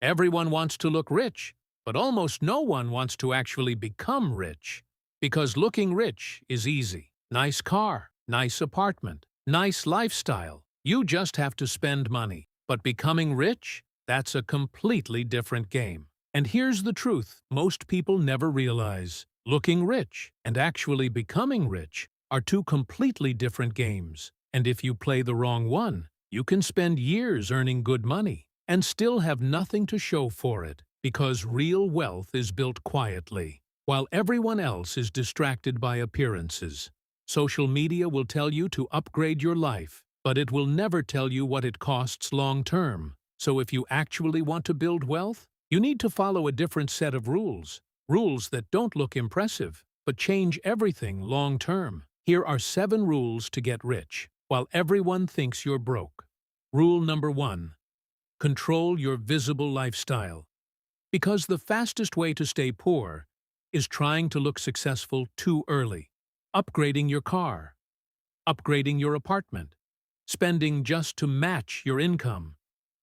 Everyone wants to look rich, but almost no one wants to actually become rich. Because looking rich is easy. Nice car, nice apartment, nice lifestyle. You just have to spend money. But becoming rich? That's a completely different game. And here's the truth most people never realize. Looking rich and actually becoming rich are two completely different games. And if you play the wrong one, you can spend years earning good money and still have nothing to show for it, because real wealth is built quietly, while everyone else is distracted by appearances. Social media will tell you to upgrade your life, but it will never tell you what it costs long-term. So if you actually want to build wealth, you need to follow a different set of rules. Rules that don't look impressive, but change everything long-term. Here are 7 rules to get rich, while everyone thinks you're broke. Rule number 1. Control your visible lifestyle. Because the fastest way to stay poor is trying to look successful too early. Upgrading your car. Upgrading your apartment. Spending just to match your income.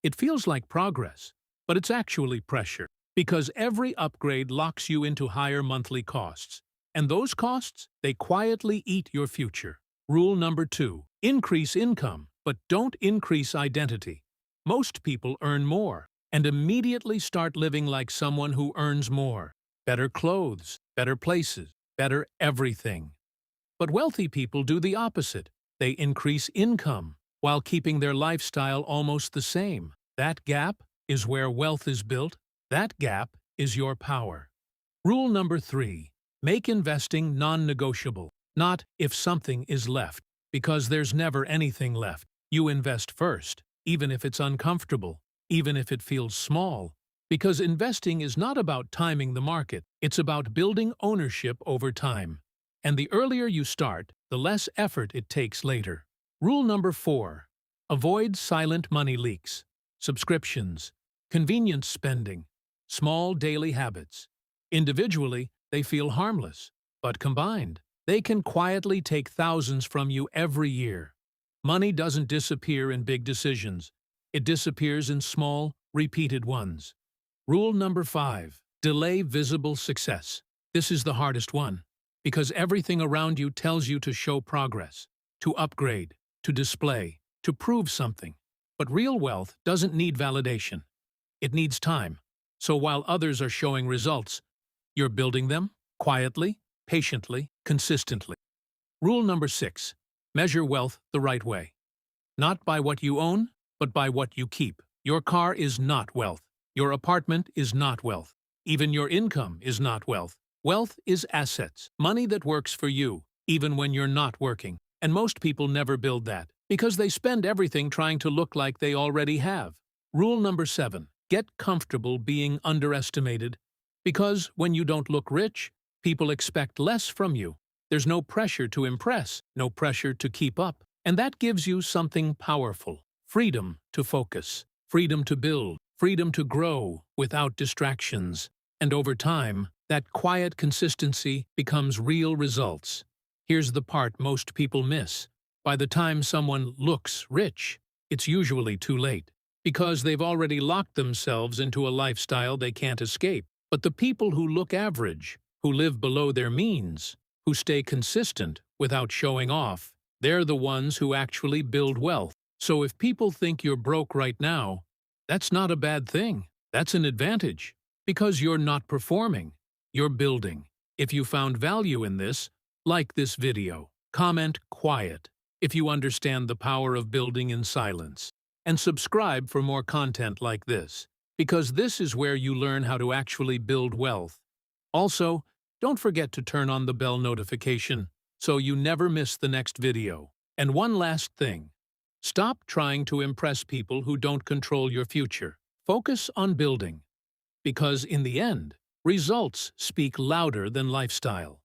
It feels like progress, but it's actually pressure. Because every upgrade locks you into higher monthly costs. And those costs, they quietly eat your future. Rule number 2. Increase income, but don't increase identity. Most people earn more and immediately start living like someone who earns more. Better clothes, better places, better everything. But wealthy people do the opposite. They increase income while keeping their lifestyle almost the same. That gap is where wealth is built. That gap is your power. Rule number 3. Make investing non-negotiable. Not if something is left, because there's never anything left. You invest first, even if it's uncomfortable, even if it feels small. Because investing is not about timing the market, it's about building ownership over time. And the earlier you start, the less effort it takes later. Rule number 4. Avoid silent money leaks. Subscriptions, convenience spending, small daily habits. Individually, they feel harmless, but combined, they can quietly take thousands from you every year. Money doesn't disappear in big decisions. It disappears in small, repeated ones. Rule number 5. Delay visible success. This is the hardest one, because everything around you tells you to show progress, to upgrade, to display, to prove something. But real wealth doesn't need validation. It needs time. So while others are showing results, you're building them quietly, patiently, consistently. Rule number 6. Measure wealth the right way. Not by what you own, but by what you keep. Your car is not wealth. Your apartment is not wealth. Even your income is not wealth. Wealth is assets, money that works for you, even when you're not working. And most people never build that, because they spend everything trying to look like they already have. Rule number 7. Get comfortable being underestimated. Because when you don't look rich, people expect less from you. There's no pressure to impress, no pressure to keep up. And that gives you something powerful. Freedom to focus, freedom to build, freedom to grow without distractions. And over time, that quiet consistency becomes real results. Here's the part most people miss. By the time someone looks rich, it's usually too late, because they've already locked themselves into a lifestyle they can't escape. But the people who look average, who live below their means, who stay consistent without showing off, they're the ones who actually build wealth. So if people think you're broke right now, that's not a bad thing. That's an advantage, because you're not performing, you're building. If you found value in this, like this video, comment quiet if you understand the power of building in silence, and subscribe for more content like this, because this is where you learn how to actually build wealth. Also, don't forget to turn on the bell notification so you never miss the next video. And one last thing. Stop trying to impress people who don't control your future. Focus on building. Because in the end, results speak louder than lifestyle.